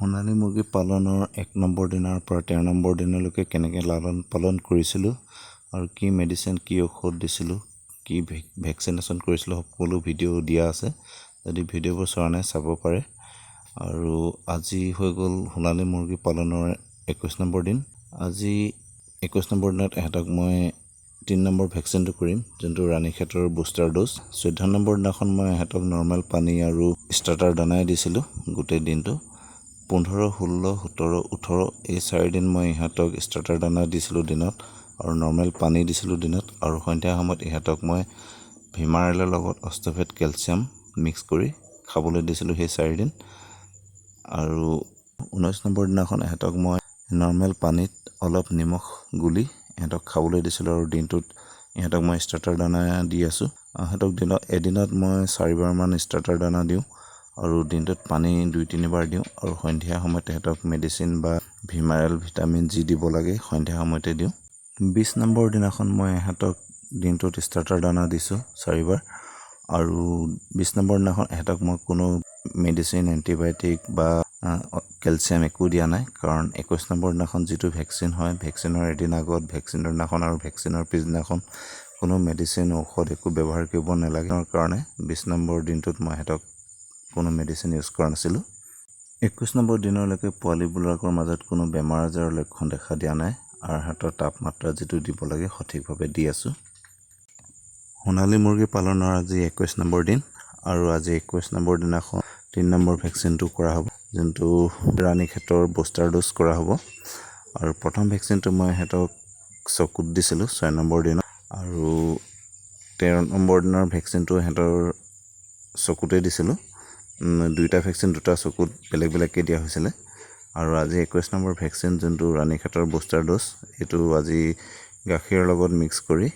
সোণালী মুৰ্গী পালনৰ 1 নম্বৰ দিনৰ পৰা 13 নম্বৰ দিনলৈকে কেনেকৈ লালন পালন কৰিছিলোঁ আৰু কি মেডিচিন কি ঔষধ দিছিলোঁ কি ভেকচিনেশ্যন কৰিছিলোঁ সকলো ভিডিঅ' দিয়া আছে। যদি ভিডিঅ'বোৰ চোৱা নাই চাব পাৰে। আৰু আজি হৈ গ'ল সোণালী মুৰ্গী পালনৰ 21 নম্বৰ দিন। আজি 21 নম্বৰ দিনত এহঁতক মই 3 নম্বৰ ভেকচিনটো কৰিম, যোনটো ৰাণীক্ষেতৰ বুষ্টাৰ ড'জ। 14 নম্বৰ দিনাখন মই এহঁতক নৰ্মেল পানী আৰু ষ্টাৰ্টাৰ দানাই দিছিলোঁ গোটেই দিনটো। 15, 16, 17, 18 এই 4 দিন মই ইহঁতক ষ্টাৰ্টাৰ দানা দিছিলোঁ দিনত আৰু নৰ্মেল পানী দিছিলোঁ দিনত। আৰু সন্ধিয়া সময়ত ইহঁতক মই ভিমাৰেলৰ লগত অষ্টভেট কেলছিয়াম মিক্স কৰি খাবলৈ দিছিলোঁ সেই 4 দিন। আৰু 19 নম্বৰ দিনাখন ইহঁতক মই নৰ্মেল পানীত অলপ নিমখ গুলি ইহঁতক খাবলৈ দিছিলোঁ আৰু দিনটোত ইহঁতক মই ষ্টাৰ্টাৰ দানা দি আছোঁ। ইহঁতক এদিনত মই 4 বাৰমান ষ্টাৰ্টাৰ দানা দিওঁ আৰু দিনটোত পানী 2-3 বাৰ দিওঁ আৰু সন্ধিয়া সময়ত ইহঁতক মেডিচিন বা ভিমাৰেল ভিটামিন যি দিব লাগে সন্ধিয়া সময়তে দিওঁ। 20 নম্বৰ দিনাখন মই ইহঁতক দিনটোত ষ্টাৰ্টাৰ দানা দিছোঁ 4 বাৰ আৰু 20 নম্বৰ দিনাখন ইহঁতক মই কোনো মেডিচিন এণ্টিবায়'টিক বা কেলছিয়াম একো দিয়া নাই, কাৰণ 21 নম্বৰ দিনাখন যিটো ভেকচিন হয় ভেকচিনৰ এদিন আগত, ভেকচিনৰ দিনাখন আৰু ভেকচিনৰ পিছদিনাখন কোনো মেডিচিন ঔষধ একো ব্যৱহাৰ কৰিব নালাগে। কাৰণে 20 নম্বৰ দিনটোত মই ইহঁতক কোনো মেডিচিন ইউজ কৰা নাছিলোঁ। 21 নম্বৰ দিনলৈকে পোৱালীবিলাকৰ মাজত কোনো বেমাৰ আজাৰৰ লক্ষণ দেখা দিয়া নাই আৰু সিহঁতৰ তাপমাত্ৰা যিটো দিব লাগে সঠিকভাৱে দি আছোঁ। সোণালী মুৰ্গী পালনৰ আজি 21 নম্বৰ দিন আৰু আজি 21 নম্বৰ দিনাখন 3 নম্বৰ ভেকচিনটো কৰা হ'ব, যোনটো ৰাণীক্ষেতৰ বুষ্টাৰ ড'জ কৰা হ'ব। আৰু প্ৰথম ভেকচিনটো মই সিহঁতক চকুত দিছিলোঁ 6 নম্বৰ দিনত আৰু 13 নম্বৰ দিনৰ ভেকচিনটো সিহঁতৰ চকুতে দিছিলোঁ। 2টা ভেকচিন 2টা চকুত বেলেগ বেলেগকৈ দিয়া হৈছিলে। আৰু আজি 21 নম্বৰ ভেকচিন যোনটো ৰাণীক্ষেতৰ বুষ্টাৰ ড'জ, এইটো আজি গাখীৰৰ লগত মিক্স কৰি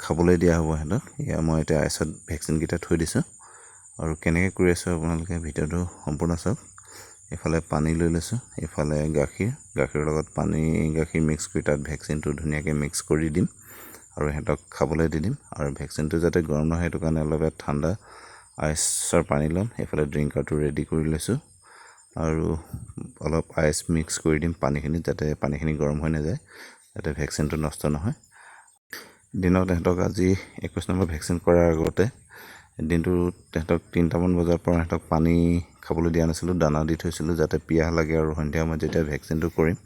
খাবলৈ দিয়া হ'ব সিহঁতক। মই এতিয়া আইচত ভেকচিনকেইটা থৈ দিছোঁ আৰু কেনেকৈ কৰি আছোঁ আপোনালোকে ভিডিঅ'টো সম্পূৰ্ণ চাওক। এইফালে পানী লৈ লৈছোঁ, এইফালে গাখীৰৰ লগত গাখীৰ মিক্স কৰি তাত ভেকচিনটো ধুনীয়াকৈ মিক্স কৰি দিম আৰু সিহঁতক খাবলৈ দি দিম। আৰু ভেকচিনটো যাতে গৰম নহয় সেইটো কাৰণে অলপ ঠাণ্ডা আইচৰ পানী ল'ম। এইফালে ড্ৰিংকাৰটো ৰেডি কৰি লৈছোঁ আৰু অলপ আইচ মিক্স কৰি দিম পানীখিনিত, যাতে পানীখিনি গৰম হৈ নাযায়, যাতে ভেকচিনটো নষ্ট নহয়। দিনত সিহঁতক আজি 21 নম্বৰ ভেকচিন কৰাৰ আগতে দিনটোত সিহঁতক 3টামান বজাৰ পৰা সিহঁতক পানী খাবলৈ দিয়া নাছিলোঁ, দানা দি থৈছিলোঁ যাতে পিয়াহ লাগে আৰু সন্ধিয়া সময়ত যেতিয়া ভেকচিনটো কৰিম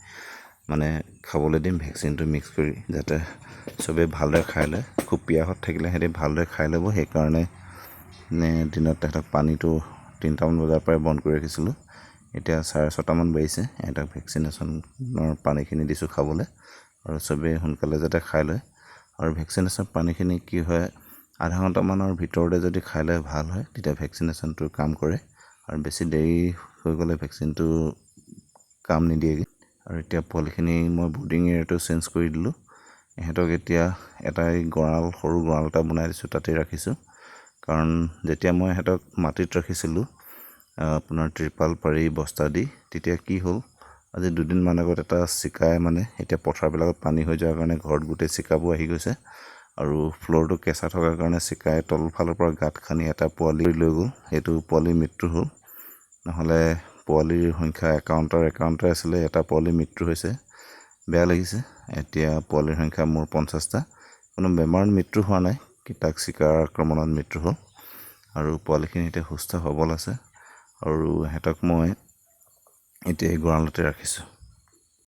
মানে খাবলৈ দিম ভেকচিনটো মিক্স কৰি, যাতে চবেই ভালদৰে খাই লয়। খুব পিয়াহত থাকিলে সিহঁতে ভালদৰে খাই ল'ব, সেইকাৰণে দিনত সিহঁতক পানীটো 3টামান বজাৰ পৰাই বন্ধ কৰি ৰাখিছিলোঁ। এতিয়া 6:30মান বাজিছে, সিহঁতক ভেকচিনেশ্যনৰ পানীখিনি দিছোঁ খাবলৈ আৰু চবেই সোনকালে যাতে খাই লয়। আৰু ভেকচিনেশ্যন পানীখিনি কি হয়, আধা ঘণ্টামানৰ ভিতৰতে যদি খাই লয় ভাল হয়, তেতিয়া ভেকচিনেশ্যনটো কাম কৰে আৰু বেছি দেৰি হৈ গ'লে ভেকচিনটো কাম নিদিয়েগৈ। আৰু এতিয়া পোৱালিখিনি মই ব্ৰুডিং এৰিয়াটো চেঞ্জ কৰি দিলোঁ। ইহঁতক এতিয়া সৰু গঁৰাল এটা বনাই দিছোঁ, তাতে ৰাখিছোঁ। কাৰণ যেতিয়া মই ইহঁতক মাটিত ৰাখিছিলোঁ আপোনাৰ ত্ৰিপাল পাৰি বস্তা দি, তেতিয়া কি হ'ল, আজি 2 দিনমান আগত এটা চিকাই এতিয়া পথাৰবিলাকত পানী হৈ যোৱাৰ কাৰণে ঘৰত গোটেই চিকাবোৰ আহি গৈছে আৰু ফ্ল'ৰটো কেঁচা থকাৰ কাৰণে চিকাই তলফালৰ পৰা গাঁত খান্দি এটা পোৱালি লৈ গ'ল। সেইটো পোৱালিৰ মৃত্যু হ'ল, নহ'লে পোৱালিৰ সংখ্যা একাউণ্টৰ আছিলে, এটা পোৱালিৰ মৃত্যু হৈছে। বেয়া লাগিছে। এতিয়া পোৱালিৰ সংখ্যা মোৰ 50টা। কোনো বেমাৰত মৃত্যু হোৱা নাই, তাক চিকাৰ আক্ৰমণত মৃত্যু হ'ল আৰু পোৱালিখিনি এতিয়া সুস্থ সবল আছে আৰু সিহঁতক মই এতিয়া এই গঁৰালতে ৰাখিছোঁ।